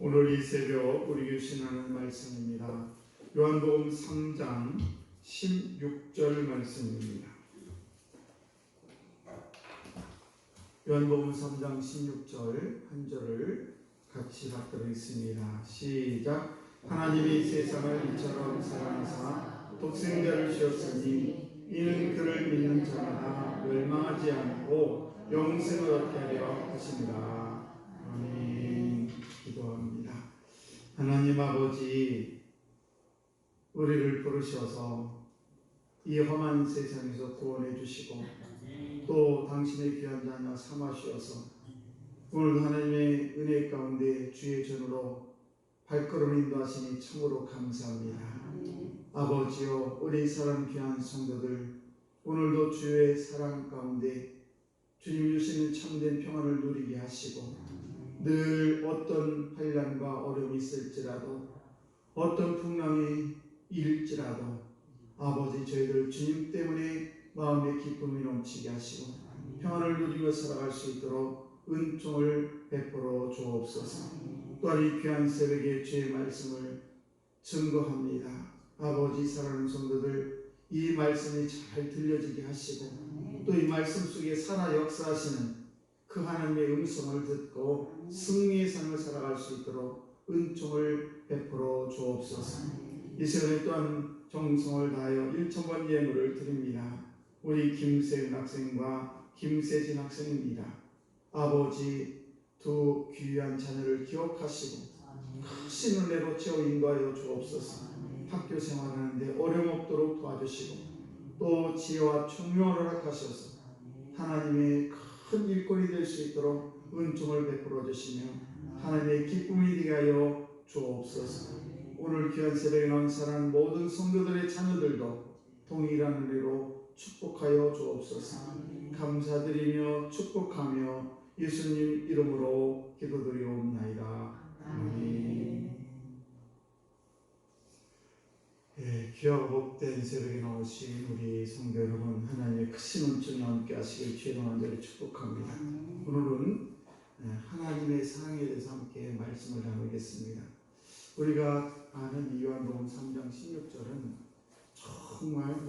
오늘 이 새벽 우리 교신 하는 말씀입니다. 요한복음 3장 16절 말씀입니다. 요한복음 3장 16절 한 절을 같이 받들겠습니다. 시작. 하나님이 세상을 이처럼 사랑하사 독생자를 주었으니 이는 그를 믿는 자마다 멸망하지 않고 영생을 얻게 하려 하십니다. 아멘. 기도합니다. 하나님 아버지, 우리를 부르셔서 이 험한 세상에서 구원해 주시고 또 당신의 귀한 자녀 삼아 주셔서 오늘도 하나님의 은혜 가운데 주의 전으로 발걸음 인도하시니 참으로 감사합니다. 아버지여, 우리 사랑 귀한 성도들 오늘도 주의 사랑 가운데 주님 주시는 참된 평안을 누리게 하시고 늘 어떤 환난과 어려움이 있을지라도 어떤 풍랑이 일지라도 아버지, 저희들 주님 때문에 마음의 기쁨이 넘치게 하시고 평안을 누리며 살아갈 수 있도록 은총을 베풀어 주옵소서. 또한 이 귀한 새벽에 주의 말씀을 증거합니다. 아버지, 사랑하는 성도들 이 말씀이 잘 들려지게 하시고 또 이 말씀 속에 살아 역사하시는 그 하나님의 음성을 듣고 승리의 삶을 살아갈 수 있도록 은총을 베풀어 주옵소서. 이 시간에 또한 정성을 다하여 1,000번 예물을 드립니다. 우리 김세은 학생과 김세진 학생입니다. 아버지, 두 귀한 자녀를 기억하시고 크신 은혜로 채워 인도하여 주옵소서. 학교 생활하는데 어려움 없도록 도와주시고 또 지혜와 총명을 허락하셔서 하나님의 큰 일꾼이 될 수 있도록 은총을 베풀어 주시며 하나님의 기쁨이 되게 하여 주옵소서. 오늘 귀한 새벽에 나온 사랑하는 모든 성도들의 자녀들도 동일한 은혜로 축복하여 주옵소서. 감사드리며 축복하며 예수님 이름으로 기도드리옵나이다. 아멘. 귀하고 복된 새벽에 나오신 우리 성도 여러분, 하나님의 크신 은총이 함께 하시길 주의 간절히 축복합니다. 오늘은 하나님의 사랑에 대해서 함께 말씀을 나누겠습니다. 우리가 아는 이 요한복음 3장 16절은 정말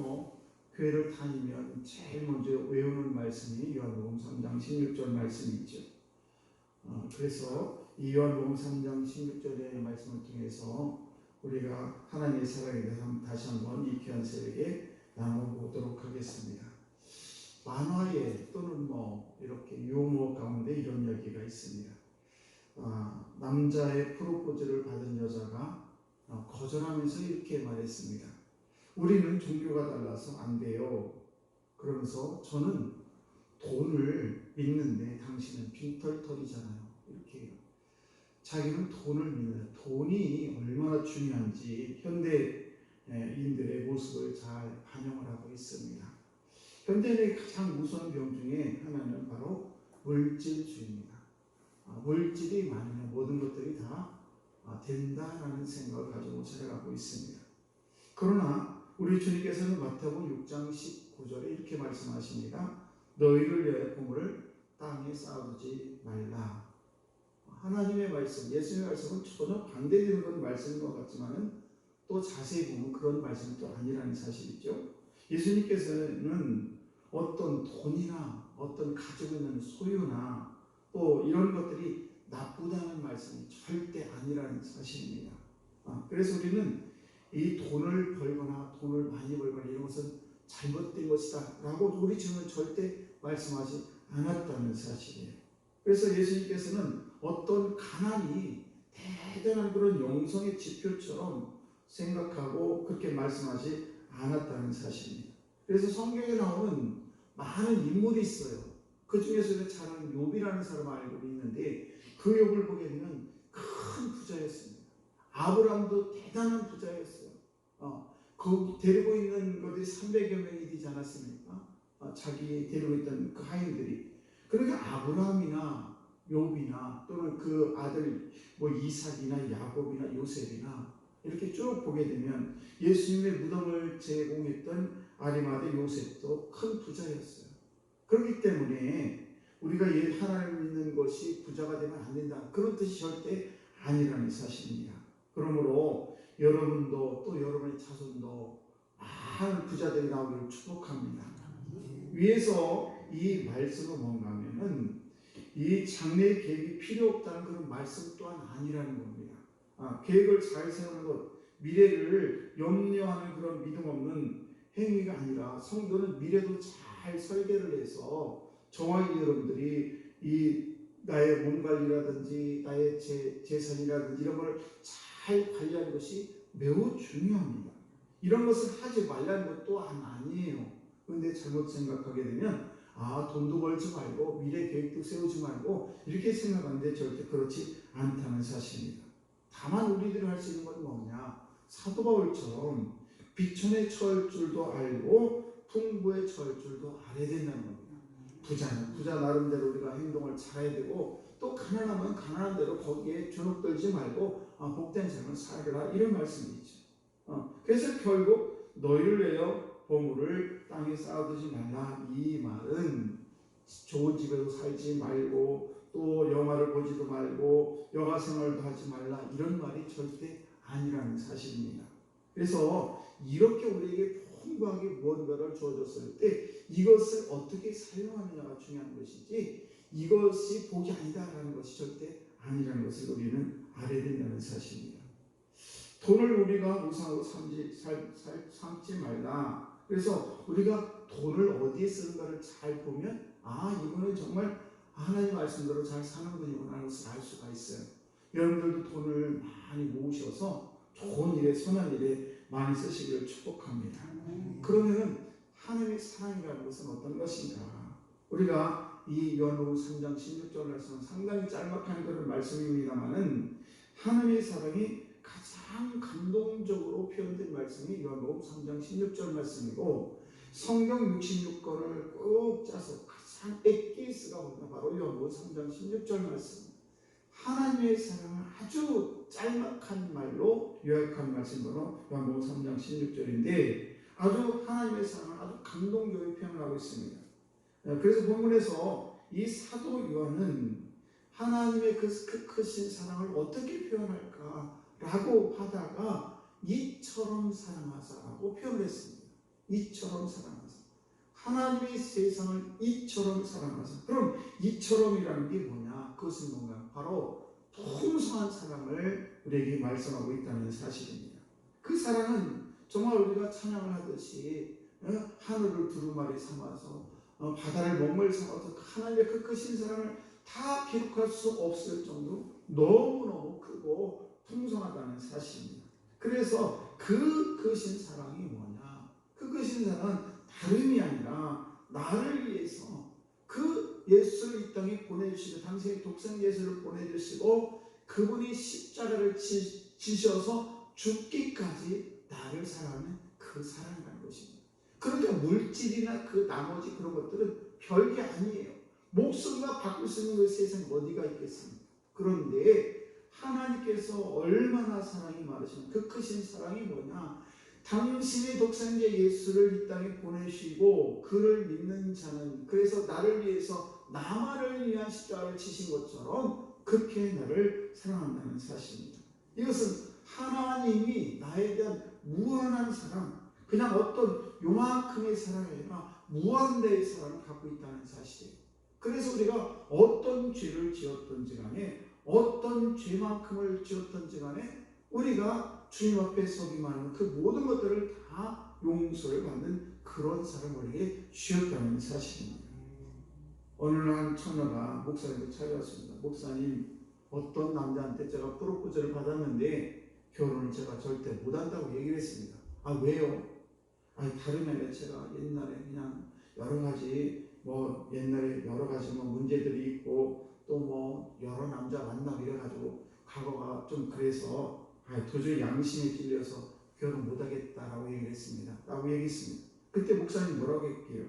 교회를 다니면 제일 먼저 외우는 말씀이 요한복음 3장 16절 말씀이죠. 그래서 이 요한복음 3장 16절의 말씀을 통해서 우리가 하나님의 사랑에 대해서 다시 한번 이 귀한 새벽에 나눠보도록 하겠습니다. 만화에 또는 이렇게 유머 가운데 이런 이야기가 있습니다. 남자의 프로포즈를 받은 여자가 거절하면서 이렇게 말했습니다. 우리는 종교가 달라서 안 돼요. 그러면서 저는 돈을 믿는데 당신은 빈털털이잖아요. 이렇게 해요. 자기는 돈을 믿는, 돈이 얼마나 중요한지 현대인들의 모습을 잘 반영을 하고 있습니다. 현대인의 가장 무서운 병 중에 하나는 바로 물질주의입니다. 물질이 많으면 모든 것들이 다 된다라는 생각을 가지고 살아가고 있습니다. 그러나 우리 주님께서는 마태복음 6장 19절에 이렇게 말씀하십니다. 너희를 위하여 보물을 땅에 쌓아두지 말라. 하나님의 말씀, 예수님의 말씀은 전혀 반대되는 그런 말씀인 것 같지만은 또 자세히 보면 그런 말씀이 또 아니라는 사실이죠. 예수님께서는 어떤 돈이나 어떤 가지고 있는 소유나 또 이런 것들이 나쁘다는 말씀이 절대 아니라는 사실입니다. 그래서 우리는 이 돈을 벌거나 돈을 많이 벌거나 이런 것은 잘못된 것이다 라고 우리 주님은 절대 말씀하지 않았다는 사실이에요. 그래서 예수님께서는 어떤 가난이 대단한 그런 영성의 지표처럼 생각하고 그렇게 말씀하지 않았다는 사실입니다. 그래서 성경에 나오는 많은 인물이 있어요. 그 중에서 잘 욥이라는 사람을 알고 있는데 그 욥을 보게 되면 큰 부자였습니다. 아브라함도 대단한 부자였어요. 거기 데리고 있는 것들이 300여 명이 되지 않았습니까? 자기 데리고 있던 그 하인들이. 그러니까 아브라함이나 욥이나 또는 그 아들 이삭이나 야곱이나 요셉이나 이렇게 쭉 보게 되면 예수님의 무덤을 제공했던 아리마대 요셉도 큰 부자였어요. 그렇기 때문에 우리가 하나님을 믿는 것이 부자가 되면 안 된다, 그런 뜻이 절대 아니라는 사실입니다. 그러므로 여러분도 또 여러분의 자손도 많은 부자들이 나오기를 축복합니다. 위에서 이 말씀은 뭔가 하면은 이 장래의 계획이 필요 없다는 그런 말씀 또한 아니라는 겁니다. 계획을 잘 세우는 것, 미래를 염려하는 그런 믿음 없는 행위가 아니라 성도는 미래도 잘 설계를 해서 저와 여러분들이 이 나의 몸 관리라든지 나의 재산이라든지 이런 걸 잘 관리하는 것이 매우 중요합니다. 이런 것을 하지 말라는 것도 아니에요. 그런데 잘못 생각하게 되면 돈도 벌지 말고 미래 계획도 세우지 말고 이렇게 생각하는데 절대 그렇지 않다는 사실입니다. 다만 우리들이 할 수 있는 건 뭐냐, 사도 바울처럼 비천에 처할 줄도 알고 풍부에 처할 줄도 알아야 된다는 겁니다. 부자는 부자 나름대로 우리가 행동을 잘해야 되고, 또 가난하면 가난한 대로 거기에 주눅들지 말고 복된 삶을 살아라, 이런 말씀이죠. 그래서 결국 너희를 내어 보물을 땅에 쌓아두지 말라, 이 말은 좋은 집에서 살지 말고 또 영화를 보지도 말고 여가 생활도 하지 말라, 이런 말이 절대 아니라는 사실입니다. 그래서 이렇게 우리에게 풍부하게 무언가를 주어졌을 때 이것을 어떻게 사용하느냐가 중요한 것이지, 이것이 복이 아니다라는 것이 절대 아니라는 것을 우리는 알아야 된다는 사실입니다. 돈을 우리가 우상으로 삼지 말라. 그래서 우리가 돈을 어디에 쓰는가를 잘 보면 이분은 정말 하나님 말씀대로 잘 사는군요 라는 것을 알 수가 있어요. 여러분들도 돈을 많이 모으셔서 좋은 일에, 선한 일에 많이 쓰시기를 축복합니다. 그러면 하나님의 사랑이라는 것은 어떤 것인가? 우리가 이 요한복음 3장 16절 말씀은 상당히 짤막한 그런 말씀입니다만은 하나님의 사랑이 가장 감동적으로 표현된 말씀이 요한복음 3장 16절 말씀이고, 성경 66권을 꼭 짜서 가장 엑기스가 뭐냐, 바로 요한복음 3장 16절 말씀. 하나님의 사랑을 아주 짤막한 말로 요약한 말씀이 바로 요한복음 3장 16절인데, 아주 하나님의 사랑을 아주 감동적으로 표현하고 있습니다. 그래서 본문에서 이 사도 요한은 하나님의 그 크신 사랑을 어떻게 표현할까 라고 하다가 이처럼 사랑하사라고 표현을 했습니다. 이처럼 사랑하사. 하나님의 세상을 이처럼 사랑하사. 그럼 이처럼이라는 게 뭐냐? 그것은 뭔가? 바로 풍성한 사랑을 우리에게 말씀하고 있다는 사실입니다. 그 사랑은 정말 우리가 찬양을 하듯이 하늘을 두루마리 삼아서 바다를 먹물 삼아서 하나님의 그 크신 사랑을 다 기록할 수 없을 정도로 너무너무 크고 풍성하다는 사실입니다. 그래서 그 크신 사랑이 뭐냐? 그 크신 사랑은 다름이 아니라 나를 위해서 그 예수를 이 땅에 보내주시고, 당신의 독생 예수를 보내주시고 그분이 십자가를 지셔서 죽기까지 나를 사랑하는 그 사랑이라는 것입니다. 그러니까 물질이나 그 나머지 그런 것들은 별게 아니에요. 목숨과 바꿀 수 있는 그 세상에 어디가 있겠습니까? 그런데 하나님께서 얼마나 사랑이 많으시면 그 크신 사랑이 뭐냐? 당신의 독생자 예수를 이 땅에 보내시고 그를 믿는 자는, 그래서 나를 위해서 나만을 위한 십자가를 지신 것처럼 그렇게 나를 사랑한다는 사실입니다. 이것은 하나님이 나에 대한 무한한 사랑, 그냥 어떤 요만큼의 사랑이 아니라 무한대의 사랑을 갖고 있다는 사실이에요. 그래서 우리가 어떤 죄를 지었든지 간에, 어떤 죄만큼을 지었든지 간에 우리가 주님 앞에 서기만 하면 그 모든 것들을 다 용서를 받는 그런 사랑을 우리에게 주셨다는 사실입니다. 어느 날 한 처녀가 목사님을 찾아왔습니다. 목사님, 어떤 남자한테 제가 프로포즈를 받았는데 결혼을 제가 절대 못한다고 얘기를 했습니다. 왜요? 다름이 아니라 제가 옛날에 그냥 여러 가지 옛날에 여러 가지 문제들이 있고 또 여러 남자 만나고 이래가지고 과거가 좀 그래서 도저히 양심에 찔려서 결혼 못하겠다라고 얘기를 했습니다. 라고 얘기했습니다. 그때 목사님 뭐라고 했게요?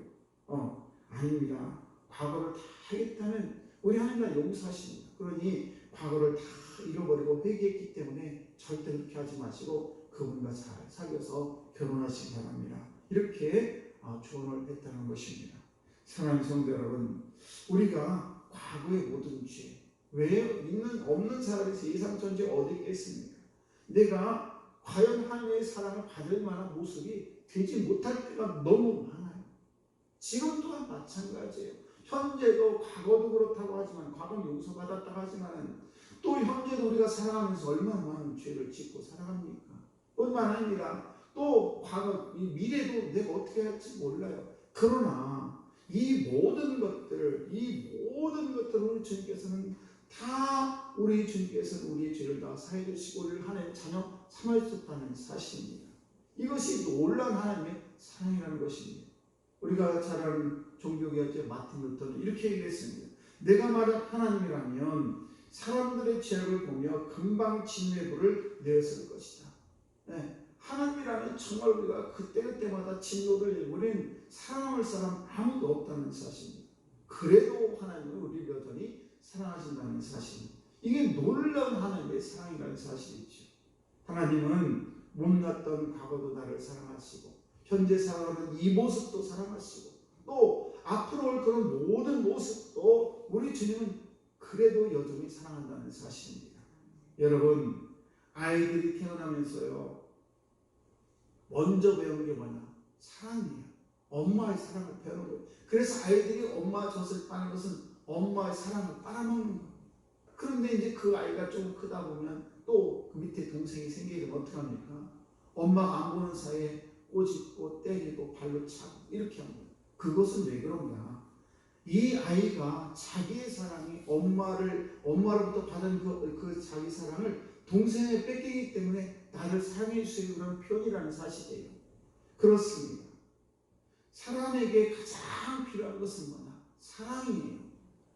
아닙니다. 과거를 다 하겠다는 우리 하나님 용서하십니다. 그러니 과거를 다 잃어버리고 회개했기 때문에 절대 그렇게 하지 마시고 그분과 잘 사귀어서 결혼하시기 바랍니다. 이렇게 조언을 했다는 것입니다. 사랑하는 성도 여러분, 우리가 과거의 모든 죄, 왜 있는 없는 사람에서 예상천지 어디 있겠습니까? 내가 과연 하나님의 사랑을 받을 만한 모습이 되지 못할 때가 너무 많아요. 지금 또한 마찬가지예요. 현재도 과거도 그렇다고 하지만 과거는 용서받았다고 하지만 또 현재도 우리가 살아가면서 얼마나 많은 죄를 짓고 살아갑니까? 뿐만 아니라 또 과거, 미래도 내가 어떻게 할지 몰라요. 그러나 이 모든 것들을 우리 주님께서는 다 우리 주님께서는 우리의 죄를 다 사해 주시고 우리를 하나님의 자녀 삼아주셨다는 사실입니다. 이것이 놀라운 하나님의 사랑이라는 것입니다. 우리가 잘 아는 종교개혁자 마틴 루터는 이렇게 얘기했습니다. 내가 말한 하나님이라면 사람들의 죄악을 보며 금방 진노의 불을 내었을 것이다. 하나님이라면 정말 우리가 그때마다 진노를 내고 우리는 사랑할 사람 아무도 없다는 사실입니다. 그래도 하나님은 우리를 여전히 사랑하신다는 사실입니다. 이게 놀라운 하나님의 사랑이라는 사실이죠. 하나님은 못났던 과거도 나를 사랑하시고 현재 살아가는 이 모습도 사랑하시고 또 앞으로 올 그런 모든 모습도 우리 주님은 그래도 여전히 사랑한다는 사실입니다. 여러분, 아이들이 태어나면서요 먼저 배우는 게 뭐냐? 사랑이에요. 엄마의 사랑을 배우는 거예요. 그래서 아이들이 엄마 젖을 빠는 것은 엄마의 사랑을 빨아먹는 거예요. 그런데 이제 그 아이가 좀 크다 보면 또 그 밑에 동생이 생기게 되면 어떡합니까? 엄마가 안 보는 사이에 꼬집고 때리고 발로 차고 이렇게 합니다. 그것은 왜 그런가? 이 아이가 자기의 사랑이 엄마로부터 받은 그 자기 사랑을 동생에게 뺏기기 때문에 나를 사랑해 주세요 그런 표현이라는 사실이에요. 그렇습니다. 사람에게 가장 필요한 것은 뭐냐? 사랑이에요.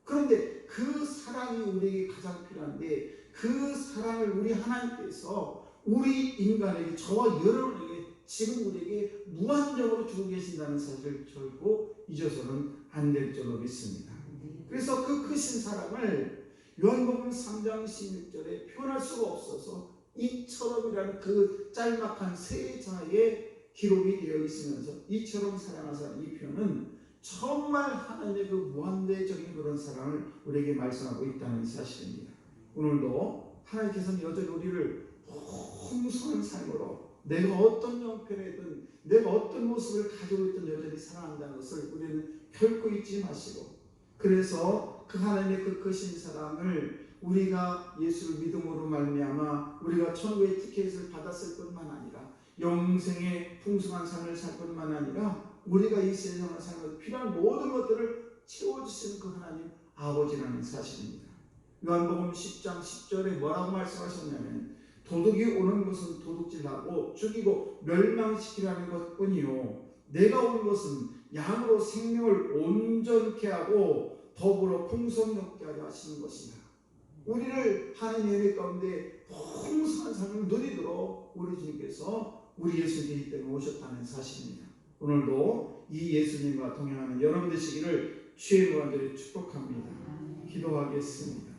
그런데 그 사랑이 우리에게 가장 필요한데 그 사랑을 우리 하나님께서 우리 인간에게 저와 여러분에게 지금 우리에게 무한적으로 주고 계신다는 사실을 결코 잊어서는 안 될 줄로 믿습니다. 그래서 그 크신 사랑을 요한복음 3장 16절에 표현할 수가 없어서 이처럼이라는 그 짤막한 세 자의 기록이 되어 있으면서 이처럼 사랑하사 이 표현은 정말 하나님의 그 무한대적인 그런 사랑을 우리에게 말씀하고 있다는 사실입니다. 오늘도 하나님께서는 여전히 우리를 풍성한 삶으로 내가 어떤 형편이든 내가 어떤 모습을 가지고 있든 여전히 사랑한다는 것을 우리는 결코 잊지 마시고 그래서 그 하나님의 그 크신 사랑을 우리가 예수를 믿음으로 말미암아 우리가 천국의 티켓을 받았을 뿐만 아니라 영생의 풍성한 삶을 살 뿐만 아니라 우리가 이 세상을 살면서 필요한 모든 것들을 채워주시는 그 하나님 아버지라는 사실입니다. 요한복음 10장 10절에 뭐라고 말씀하셨냐면 도둑이 오는 것은 도둑질하고 죽이고 멸망시키라는 것뿐이요 내가 온 것은 양으로 생명을 온전케 하고 더불어 풍성롭게 하려 하시는 것이다. 우리를 하나님의 은혜 가운데 풍성한 삶을 누리도록 우리 주님께서 우리 예수님이 때문에 오셨다는 사실입니다. 오늘도 이 예수님과 동행하는 여러분 되시기를 주의 무한대로 축복합니다. 기도하겠습니다.